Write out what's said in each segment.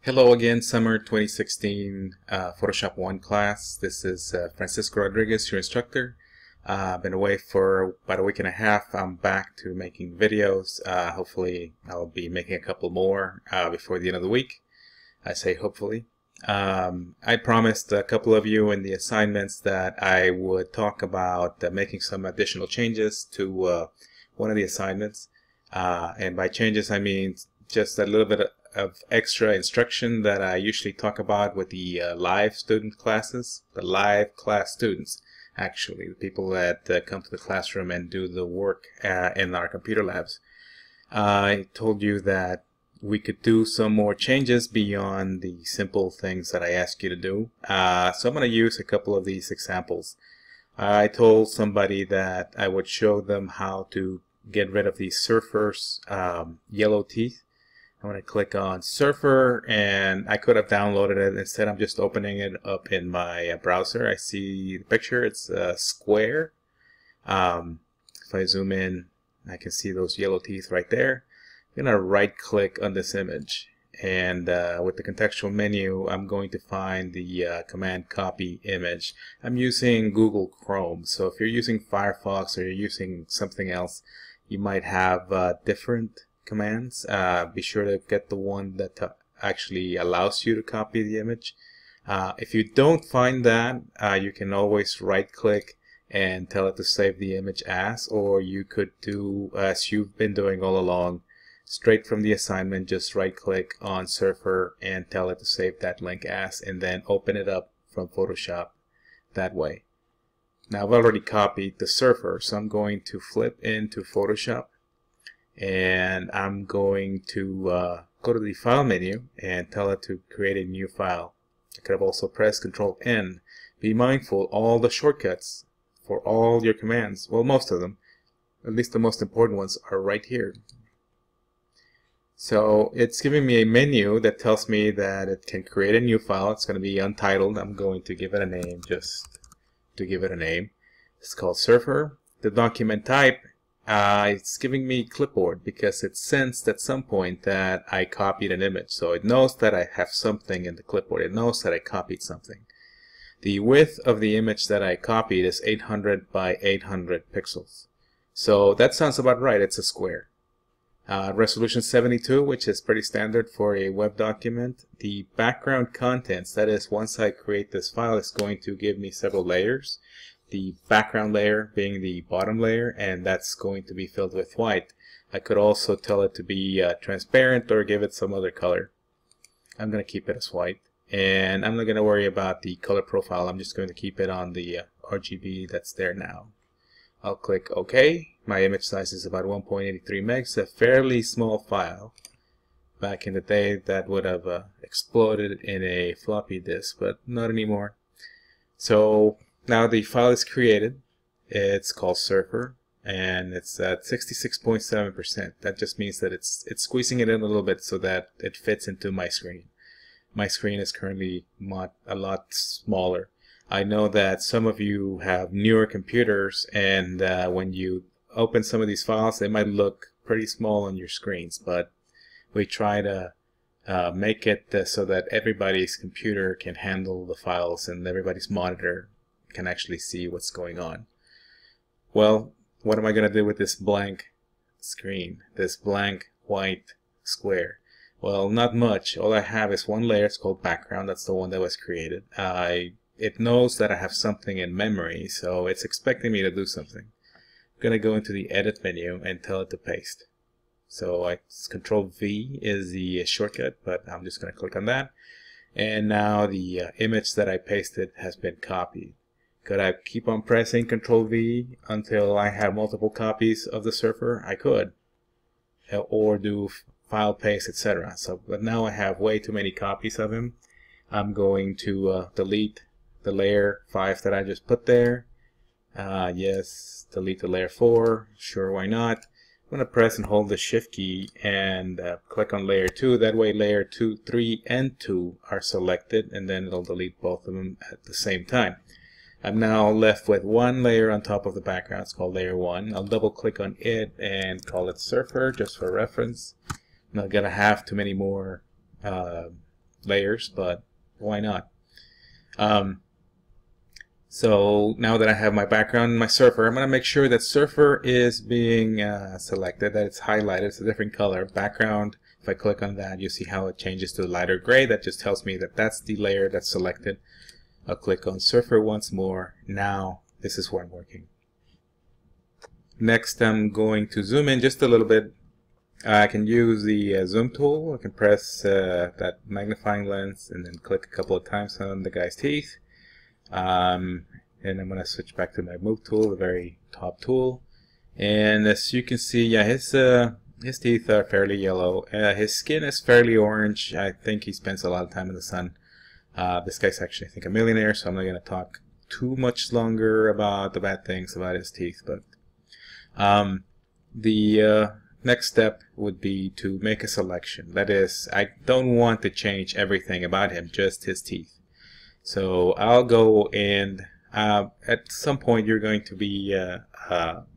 Hello again, summer 2016 Photoshop 1 class. This is Francisco Rodriguez, your instructor. I've been away for about a week and a half. I'm back to making videos. Hopefully I'll be making a couple more before the end of the week. I say hopefully. I promised a couple of you in the assignments that I would talk about making some additional changes to one of the assignments. And by changes I mean just a little bit of extra instruction that I usually talk about with the live student classes, the live class students, actually, the people that come to the classroom and do the work in our computer labs. I told you that we could do some more changes beyond the simple things that I ask you to do. So I'm going to use a couple of these examples. I told somebody that I would show them how to get rid of the surfer's yellow teeth. I'm going to click on Surfer, and I could have downloaded it. Instead, I'm just opening it up in my browser. I see the picture. It's a square. If I zoom in, I can see those yellow teeth right there. I'm going to right-click on this image, and with the contextual menu, I'm going to find the command copy image. I'm using Google Chrome, so if you're using Firefox or you're using something else, you might have different commands. Be sure to get the one that actually allows you to copy the image. If you don't find that, you can always right click and tell it to save the image as, or you could do as you've been doing all along, straight from the assignment, just right click on Surfer and tell it to save that link as, and then open it up from Photoshop that way. Now I've already copied the Surfer, so I'm going to flip into Photoshop. And I'm going to go to the file menu and tell it to create a new file. I could have also pressed Control N. Be mindful, all the shortcuts for all your commands, well, most of them, at least the most important ones, are right here. So it's giving me a menu that tells me that it can create a new file. It's going to be untitled. I'm going to give it a name just to give it a name. It's called Surfer. The document type, it's giving me clipboard because it sensed at some point that I copied an image. So it knows that I have something in the clipboard. It knows that I copied something. The width of the image that I copied is 800 by 800 pixels. So that sounds about right. It's a square. Resolution 72, which is pretty standard for a web document. The background contents, that is, once I create this file, is going to give me several layers. The background layer being the bottom layer, and that's going to be filled with white. I could also tell it to be transparent or give it some other color. I'm going to keep it as white, and I'm not going to worry about the color profile. I'm just going to keep it on the RGB that's there now. I'll click OK. My image size is about 1.83 megs, a fairly small file. Back in the day, that would have exploded in a floppy disk, but not anymore. So now the file is created. It's called Surfer, and it's at 66.7%. That just means that it's squeezing it in a little bit so that it fits into my screen. My screen is currently a lot smaller. I know that some of you have newer computers, and when you open some of these files, they might look pretty small on your screens, but we try to make it so that everybody's computer can handle the files and everybody's monitor can actually see what's going on. Well, what am I going to do with this blank screen, this blank white square? Well, not much. All I have is one layer. It's called background. That's the one that was created. It knows that I have something in memory, so it's expecting me to do something. I'm going to go into the edit menu and tell it to paste. So Control V is the shortcut, but I'm just going to click on that. And now the image that I pasted has been copied. Could I keep on pressing Control V until I have multiple copies of the Surfer? I could. Or do file paste, etc. So, but now I have way too many copies of him. I'm going to delete the layer 5 that I just put there. Yes, delete the layer 4. Sure, why not? I'm going to press and hold the Shift key and click on layer 2. That way layer 2, 3, and 2 are selected, and then it'll delete both of them at the same time. I'm now left with one layer on top of the background. It's called layer 1. I'll double click on it and call it Surfer just for reference. I'm not going to have too many more layers, but why not? So now that I have my background and my surfer, I'm going to make sure that surfer is being selected, that it's highlighted. It's a different color. Background, if I click on that, you see how it changes to lighter gray. That just tells me that that's the layer that's selected. I'll click on surfer once more. Now this is where I'm working. Next, I'm going to zoom in just a little bit. I can use the zoom tool. I can press that magnifying lens and then click a couple of times on the guy's teeth. And I'm going to switch back to my move tool, the very top tool. And as you can see, yeah, his teeth are fairly yellow. His skin is fairly orange. I think he spends a lot of time in the sun. This guy's actually, I think, a millionaire, so I'm not going to talk too much longer about the bad things about his teeth. But the next step would be to make a selection. That is, I don't want to change everything about him, just his teeth. So I'll go and at some point you're going to be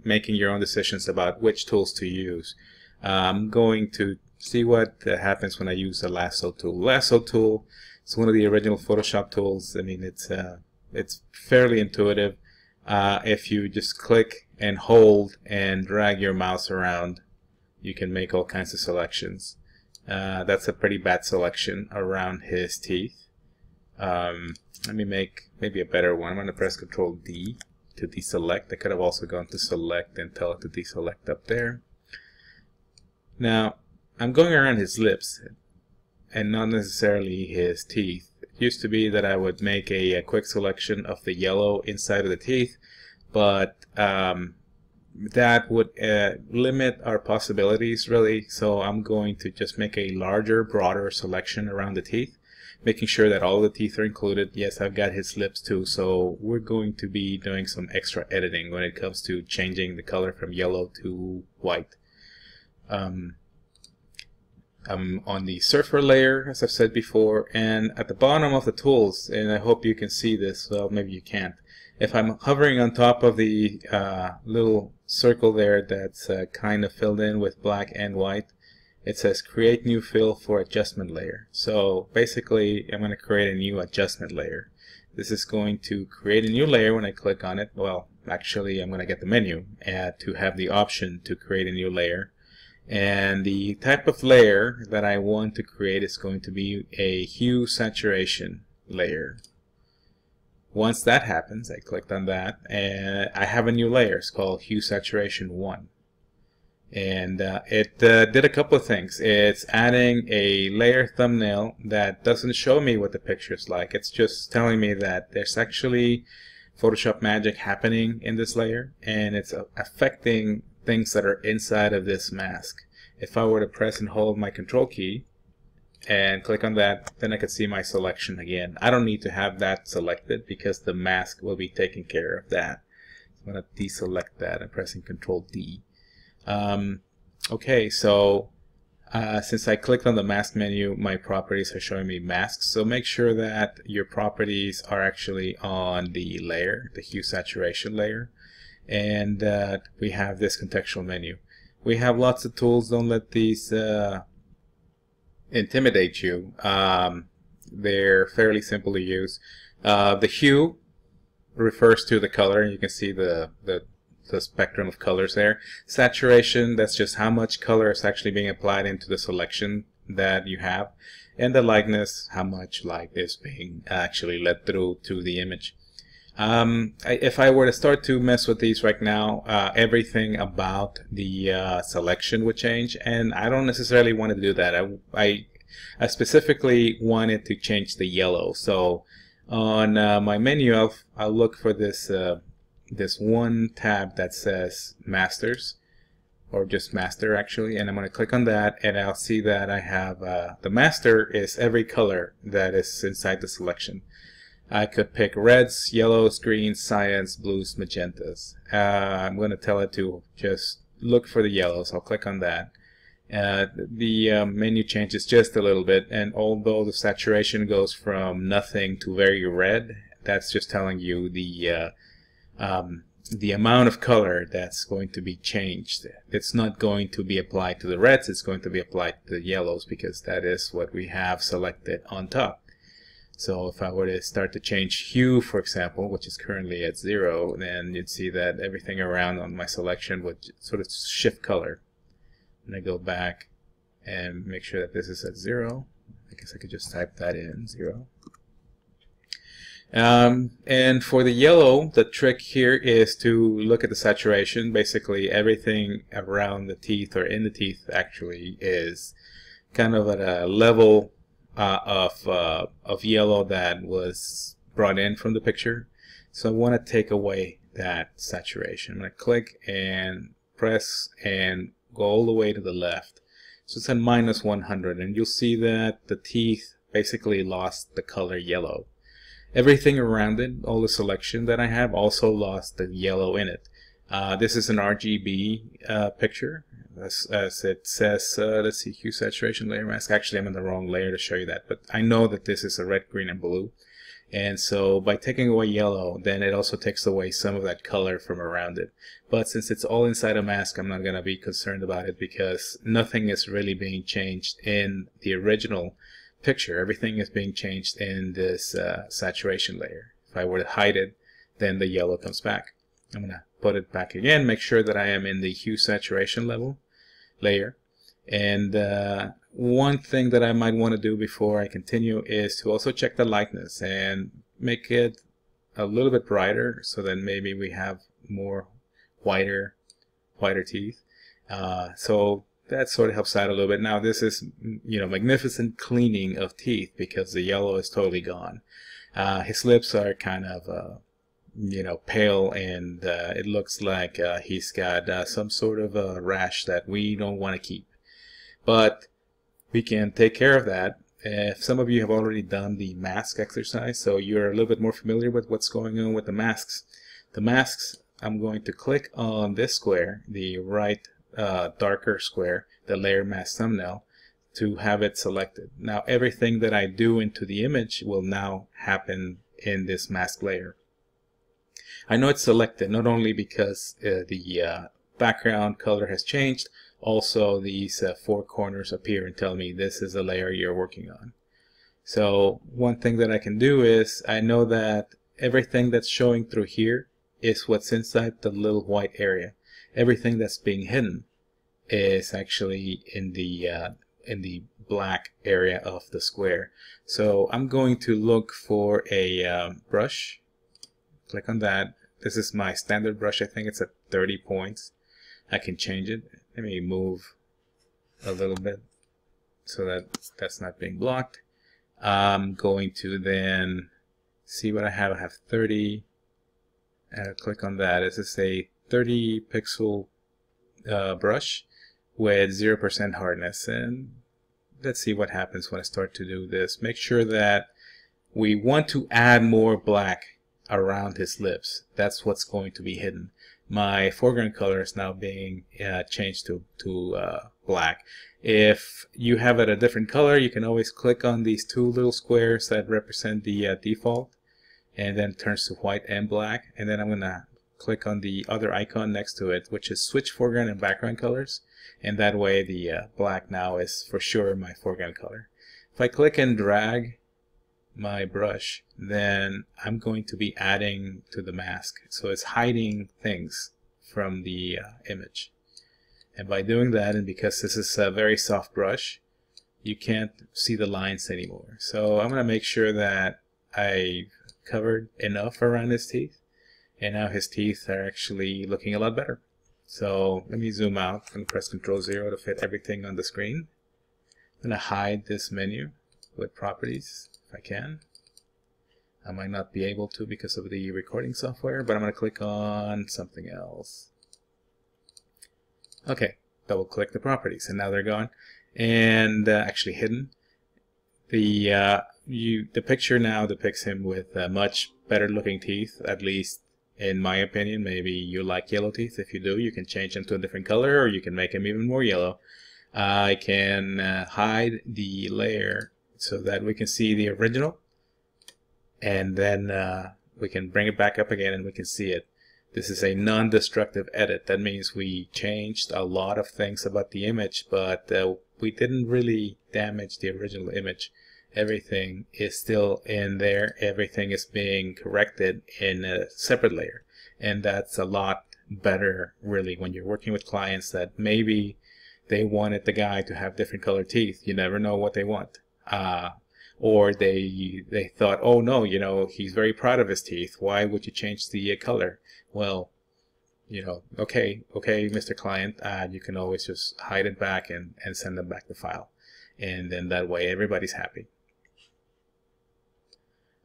making your own decisions about which tools to use. I'm going to see what happens when I use the lasso tool. Lasso tool is one of the original Photoshop tools. I mean, it's fairly intuitive. If you just click and hold and drag your mouse around, you can make all kinds of selections. That's a pretty bad selection around his teeth. Let me make maybe a better one. I'm going to press Control D to deselect. I could have also gone to select and tell it to deselect up there. Now, I'm going around his lips and not necessarily his teeth. It used to be that I would make a quick selection of the yellow inside of the teeth, but that would limit our possibilities really. So I'm going to just make a larger, broader selection around the teeth, making sure that all the teeth are included. Yes, I've got his lips too, so we're going to be doing some extra editing when it comes to changing the color from yellow to white. I'm on the surfer layer, as I've said before, and at the bottom of the tools, and I hope you can see this, well, maybe you can't. If I'm hovering on top of the little circle there that's kind of filled in with black and white, it says create new fill for adjustment layer. So basically I'm going to create a new adjustment layer. This is going to create a new layer when I click on it. Well, actually I'm going to get the menu to have the option to create a new layer. And the type of layer that I want to create is going to be a HueSaturation layer. Once that happens, I clicked on that and I have a new layer. It's called HueSaturation 1. And it did a couple of things. It's adding a layer thumbnail that doesn't show me what the picture's like. It's just telling me that there's actually Photoshop magic happening in this layer, and it's affecting things that are inside of this mask. If I were to press and hold my control key and click on that, then I could see my selection again. I don't need to have that selected because the mask will be taking care of that. So I'm going to deselect that and pressing Control D. Okay, so since I clicked on the mask menu, my properties are showing me masks. So make sure that your properties are actually on the layer, the HueSaturation layer, and we have this contextual menu. We have lots of tools. Don't let these intimidate you. They're fairly simple to use. The hue refers to the color, and you can see the spectrum of colors there. Saturation, that's just how much color is actually being applied into the selection that you have. And the lightness, how much light is being actually let through to the image. If I were to start to mess with these right now, everything about the selection would change, and I don't necessarily want to do that. I specifically wanted to change the yellow. So on my menu, I'll look for this this one tab that says Masters, or just Master actually, and I'm going to click on that, and I'll see that I have the master is every color that is inside the selection. I could pick reds, yellows, greens, cyans, blues, magentas. I'm going to tell it to just look for the yellows. I'll click on that. The menu changes just a little bit, and although the saturation goes from nothing to very red, that's just telling you the the amount of color that's going to be changed. It's not going to be applied to the reds, it's going to be applied to the yellows, because that is what we have selected on top. So if I were to start to change hue, for example, which is currently at 0, then you'd see that everything around on my selection would sort of shift color. And I go back and make sure that this is at 0. I guess I could just type that in, 0. And for the yellow, the trick here is to look at the saturation. Basically, everything around the teeth, or in the teeth actually, is kind of at a level of yellow that was brought in from the picture. So I want to take away that saturation. I'm going to click and press and go all the way to the left. So it's at -100, and you'll see that the teeth basically lost the color yellow. Everything around it, all the selection that I have, also lost the yellow in it. This is an RGB picture, as it says. Let's see, hue saturation layer mask. Actually, I'm in the wrong layer to show you that, but I know that this is a red, green, and blue. And so by taking away yellow, then it also takes away some of that color from around it. But since it's all inside a mask, I'm not going to be concerned about it, because nothing is really being changed in the original picture. Everything is being changed in this saturation layer. If I were to hide it, then the yellow comes back. I'm going to put it back again, make sure that I am in the hue saturation layer. And one thing that I might want to do before I continue is to also check the lightness and make it a little bit brighter, so then maybe we have more whiter teeth. So that sort of helps out a little bit. Now this is, magnificent cleaning of teeth, because the yellow is totally gone. His lips are kind of pale, and it looks like he's got some sort of a rash that we don't want to keep. But we can take care of that. If some of you have already done the mask exercise, so you're a little bit more familiar with what's going on with the masks. The masks, I'm going to click on this square, the right darker square, the layer mask thumbnail, to have it selected. Now everything that I do into the image will now happen in this mask layer. I know it's selected not only because the background color has changed, also these 4 corners appear and tell me this is the layer you're working on. So one thing that I can do is, I know that everything that's showing through here is what's inside the little white area. Everything that's being hidden is actually in the black area of the square. So I'm going to look for a brush. Click on that. This is my standard brush. I think it's at 30 points. I can change it. Let me move a little bit so that that's not being blocked. I'm going to then see what I have. I have 30. I'll click on that. This is a 30 pixel brush with 0% hardness. And let's see what happens when I start to do this. Make sure that we want to add more black around his lips. That's what's going to be hidden. My foreground color is now being changed to black. If you have it a different color, you can always click on these 2 little squares that represent the default, and then it turns to white and black. And then I'm going to click on the other icon next to it, which is switch foreground and background colors, and that way the black now is for sure my foreground color. If I click and drag my brush, then I'm going to be adding to the mask, so it's hiding things from the image. And by doing that, and because this is a very soft brush, you can't see the lines anymore. So I'm going to make sure that I covered enough around his teeth, and now his teeth are actually looking a lot better. So let me zoom out and press Ctrl-0 to fit everything on the screen. I'm going to hide this menu with properties if I can. I might not be able to because of the recording software, but I'm going to click on something else. Okay, double click the properties, and now they're gone and actually hidden. The picture now depicts him with much better looking teeth, at least in my opinion. Maybe you like yellow teeth. If you do, you can change them to a different color, or you can make them even more yellow. I can hide the layer so that we can see the original, and then we can bring it back up again and we can see it. This is a non-destructive edit. That means we changed a lot of things about the image, but we didn't really damage the original image. Everything is still in there. Everything is being corrected in a separate layer. And that's a lot better, really, when you're working with clients that maybe they wanted the guy to have different colored teeth. You never know what they want. Or they thought, oh no, you know, he's very proud of his teeth. Why would you change the color? Well, you know, okay, Mr. Client, you can always just hide it back and send them back the file. And then that way everybody's happy.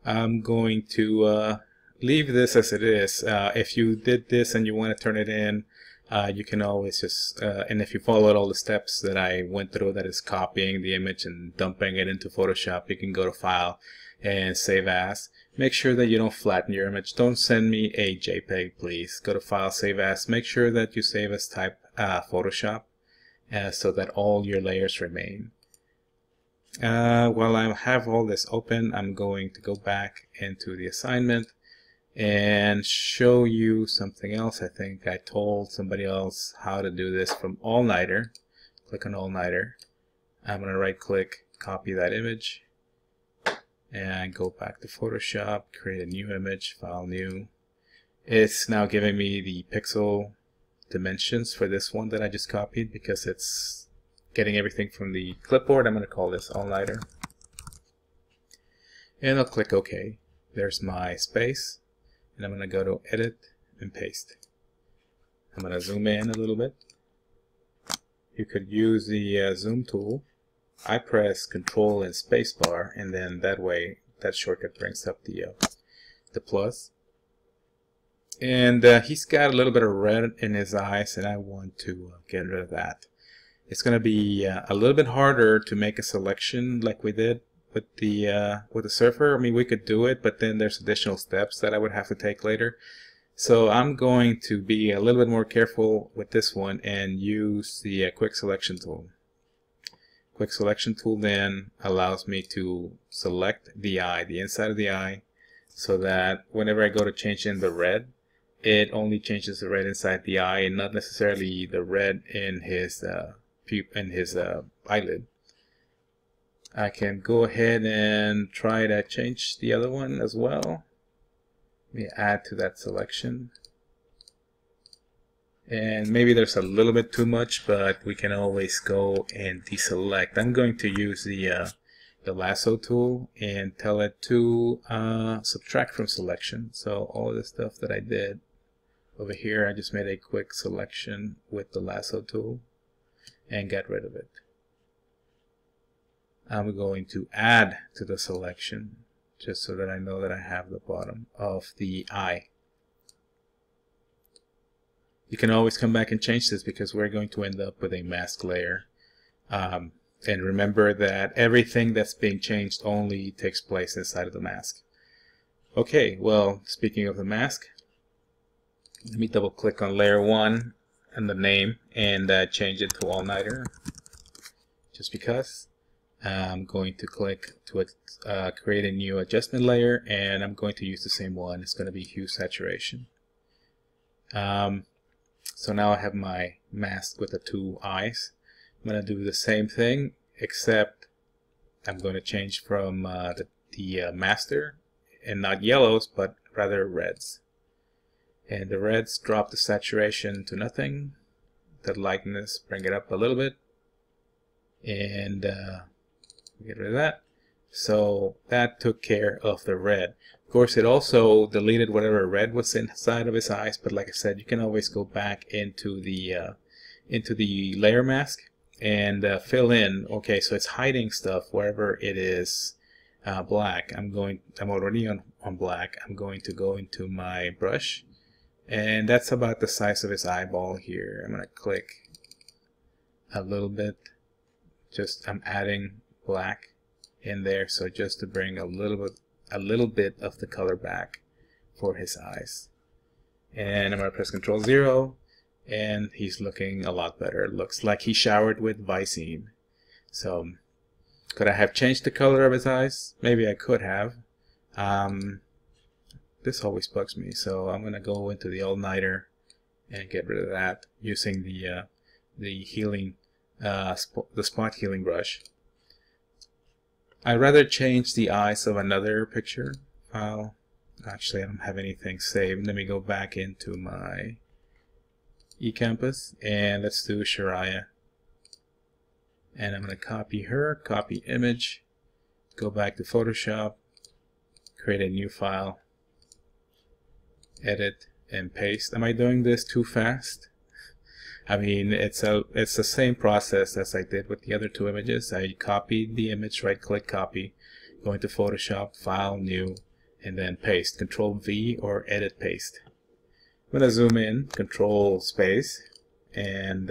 I'm going to leave this as it is. If you did this and you want to turn it in, you can always just, and if you followed all the steps that I went through, that is copying the image and dumping it into Photoshop, you can go to File and Save As. Make sure that you don't flatten your image. Don't send me a JPEG, please. Go to File, Save As. Make sure that you save as type Photoshop so that all your layers remain. While I have all this open, I'm going to go back into the assignment and show you something else. I think I told somebody else how to do this from All Nighter. Click on All Nighter. I'm going to right click, copy that image, and go back to Photoshop, create a new image, File, New. It's now giving me the pixel dimensions for this one that I just copied because it's getting everything from the clipboard. I'm going to call this All Nighter. And I'll click OK. There's my space. And I'm going to go to Edit and Paste. I'm going to zoom in a little bit. You could use the zoom tool. I press Control and Spacebar, and then that way that shortcut brings up the plus. And he's got a little bit of red in his eyes, and I want to get rid of that. It's going to be a little bit harder to make a selection like we did with the surfer. I mean, we could do it, but then there's additional steps that I would have to take later. So I'm going to be a little bit more careful with this one and use the Quick Selection tool. Quick Selection tool then allows me to select the eye, the inside of the eye, so that whenever I go to change in the red, it only changes the red inside the eye and not necessarily the red in his eyelid. I can go ahead and try to change the other one as well. Let me add to that selection. And maybe there's a little bit too much, but we can always go and deselect. I'm going to use the lasso tool and tell it to subtract from selection. So all of the stuff that I did over here, I just made a quick selection with the lasso tool and got rid of it. I'm going to add to the selection just so that I know that I have the bottom of the eye. You can always come back and change this because we're going to end up with a mask layer. And remember that everything that's being changed only takes place inside of the mask. Okay, well, speaking of the mask, let me double click on layer 1 and the name and change it to All Nighter. Just because. I'm going to click to create a new adjustment layer, and I'm going to use the same one. It's going to be HueSaturation. So now I have my mask with the two eyes. I'm going to do the same thing, except I'm going to change from the master, and not yellows, but rather reds. And the reds drop the saturation to nothing. The lightness, bring it up a little bit. And get rid of that. So that took care of the red. Of course, it also deleted whatever red was inside of his eyes, but like I said, you can always go back into the layer mask and fill in. Okay, so it's hiding stuff wherever it is black. I'm already on black. I'm going to go into my brush, and that's about the size of his eyeball here. I'm going to click a little bit. I'm adding black in there, so just to bring a little bit of the color back for his eyes. And I'm going to press Ctrl 0, and he's looking a lot better. It looks like he showered with Visine. So could I have changed the color of his eyes? Maybe I could have. This always bugs me, so I'm gonna go into the all-nighter and get rid of that using the healing the spot healing brush. I'd rather change the eyes of another picture file. Actually, I don't have anything saved. Let me go back into my eCampus and let's do Shariah. And I'm going to copy her, copy image, go back to Photoshop, create a new file, edit, and paste. Am I doing this too fast? I mean, it's the same process as I did with the other two images. I copied the image, right-click, copy, go into Photoshop, File, New, and then paste. Control V or Edit Paste. I'm going to zoom in, Control Space, and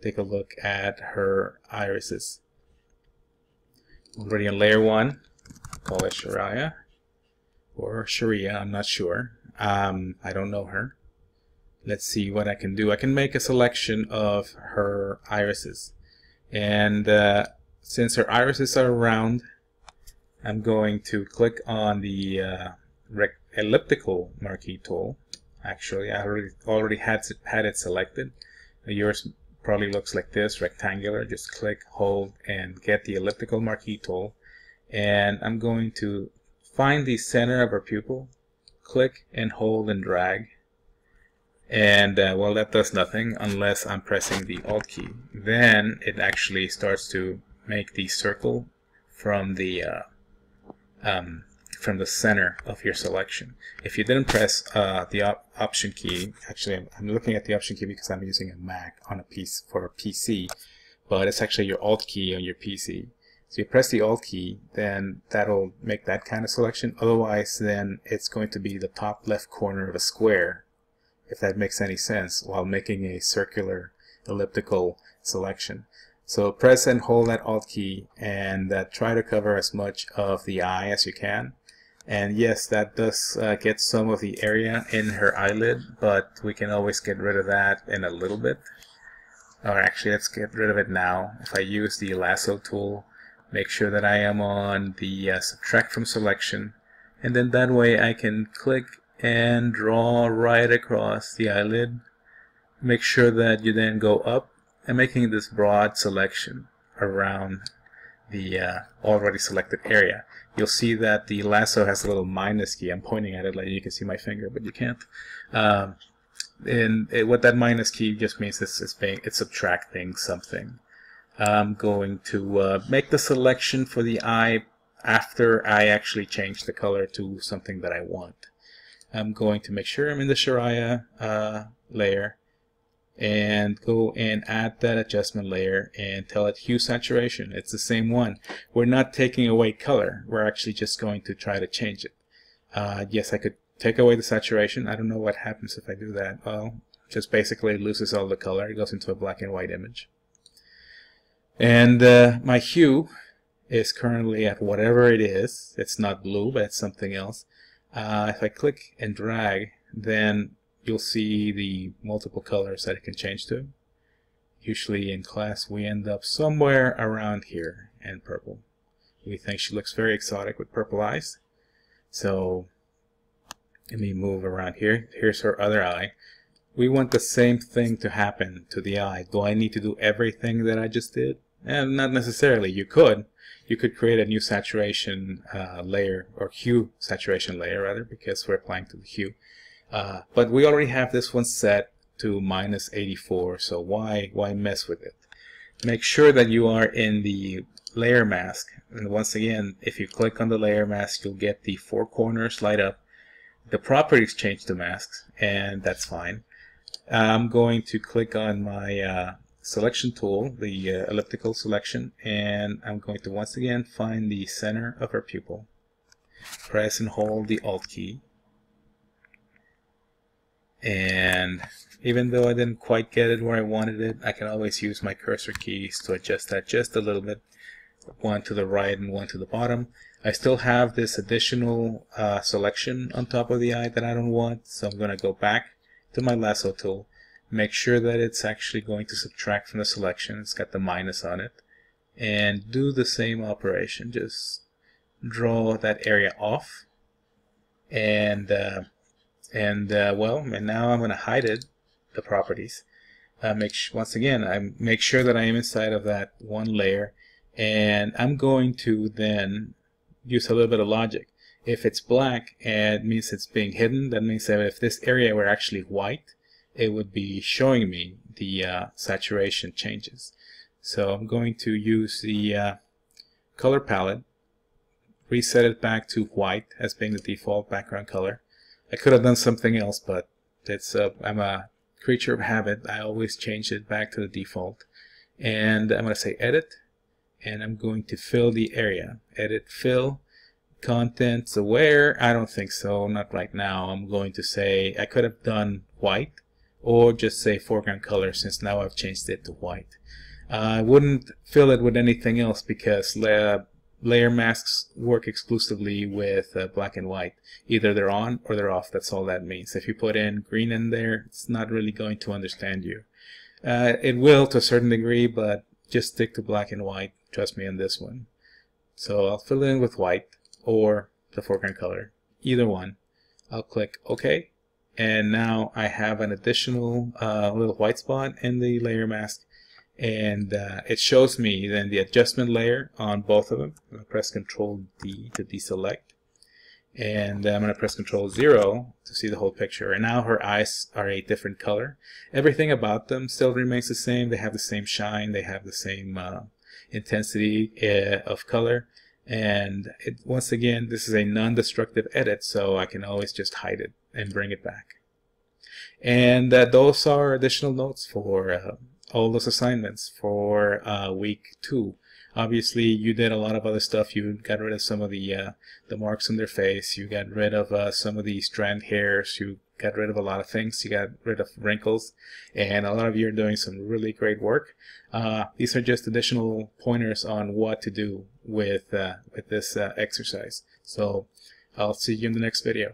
take a look at her irises. Already on layer 1, call it Shariah or Sharia, I'm not sure. I don't know her. Let's see what I can do. I can make a selection of her irises. And since her irises are round, I'm going to click on the elliptical marquee tool. Actually, I already had it selected. Yours probably looks like this, rectangular. Just click, hold, and get the elliptical marquee tool. And I'm going to find the center of her pupil, click and hold and drag. And well, that does nothing unless I'm pressing the Alt key. Then it actually starts to make the circle from the center of your selection. If you didn't press the Option key, actually I'm looking at the Option key because I'm using a Mac on a piece for a PC, but it's actually your Alt key on your PC. So you press the Alt key, then that'll make that kind of selection. Otherwise, then it's going to be the top left corner of a square, if that makes any sense, while making a circular elliptical selection. So press and hold that Alt key and try to cover as much of the eye as you can. And yes, that does get some of the area in her eyelid, but we can always get rid of that in a little bit. Or actually, let's get rid of it now. If I use the lasso tool, make sure that I am on the subtract from selection, and then that way I can click and draw right across the eyelid. Make sure that you then go up and making this broad selection around the already selected area. You'll see that the lasso has a little minus key. I'm pointing at it like you can see my finger, but you can't. What that minus key just means is it's subtracting something. I'm going to make the selection for the eye after I actually change the color to something that I want. I'm going to make sure I'm in the Shariah layer and go and add that adjustment layer and tell it hue saturation. It's the same one. We're not taking away color. We're actually just going to try to change it. Yes, I could take away the saturation. I don't know what happens if I do that. Well, just basically it loses all the color. It goes into a black and white image. And my hue is currently at whatever it is. It's not blue, but it's something else. If I click and drag, then you'll see the multiple colors that it can change to. Usually in class we end up somewhere around here in purple. We think she looks very exotic with purple eyes. So let me move around here. Here's her other eye. We want the same thing to happen to the eye. Do I need to do everything that I just did? And not necessarily. You could create a new saturation layer, or hue saturation layer rather, because we're applying to the hue. But we already have this one set to -84, so why mess with it? Make sure that you are in the layer mask, and once again, if you click on the layer mask, you'll get the four corners light up. The properties change to masks, and that's fine. I'm going to click on my selection tool, the elliptical selection, and I'm going to once again find the center of her pupil. Press and hold the Alt key. And even though I didn't quite get it where I wanted it, I can always use my cursor keys to adjust that just a little bit. One to the right and one to the bottom. I still have this additional selection on top of the eye that I don't want, so I'm going to go back to my lasso tool, make sure that it's actually going to subtract from the selection. It's got the minus on it, and do the same operation. Just draw that area off and now I'm going to hide it, the properties. Once again, I make sure that I am inside of that one layer, and I'm going to then use a little bit of logic. If it's black and it means it's being hidden, that means that if this area were actually white, it would be showing me the saturation changes. So I'm going to use the color palette, reset it back to white as being the default background color. I could have done something else, but I'm a creature of habit. I always change it back to the default. And I'm going to say edit, and I'm going to fill the area. Edit, fill, contents aware. I don't think so, not right now. I'm going to say, I could have done white, or just say foreground color, since now I've changed it to white. I wouldn't fill it with anything else because layer masks work exclusively with black and white. Either they're on or they're off. That's all that means. If you put in green in there, it's not really going to understand you. It will to a certain degree, but just stick to black and white. Trust me on this one. So I'll fill it in with white or the foreground color. Either one. I'll click OK. And now I have an additional little white spot in the layer mask. And it shows me then the adjustment layer on both of them. I'm going to press Control D to deselect, and I'm going to press Control 0 to see the whole picture. And now her eyes are a different color. Everything about them still remains the same. They have the same shine, they have the same intensity of color, and once again, this is a non-destructive edit, so I can always just hide it and bring it back. And those are additional notes for all those assignments for week 2. Obviously, you did a lot of other stuff. You got rid of some of the marks on their face. You got rid of some of the strand hairs. You got rid of a lot of things. You got rid of wrinkles, and a lot of you are doing some really great work. These are just additional pointers on what to do with this exercise. So I'll see you in the next video.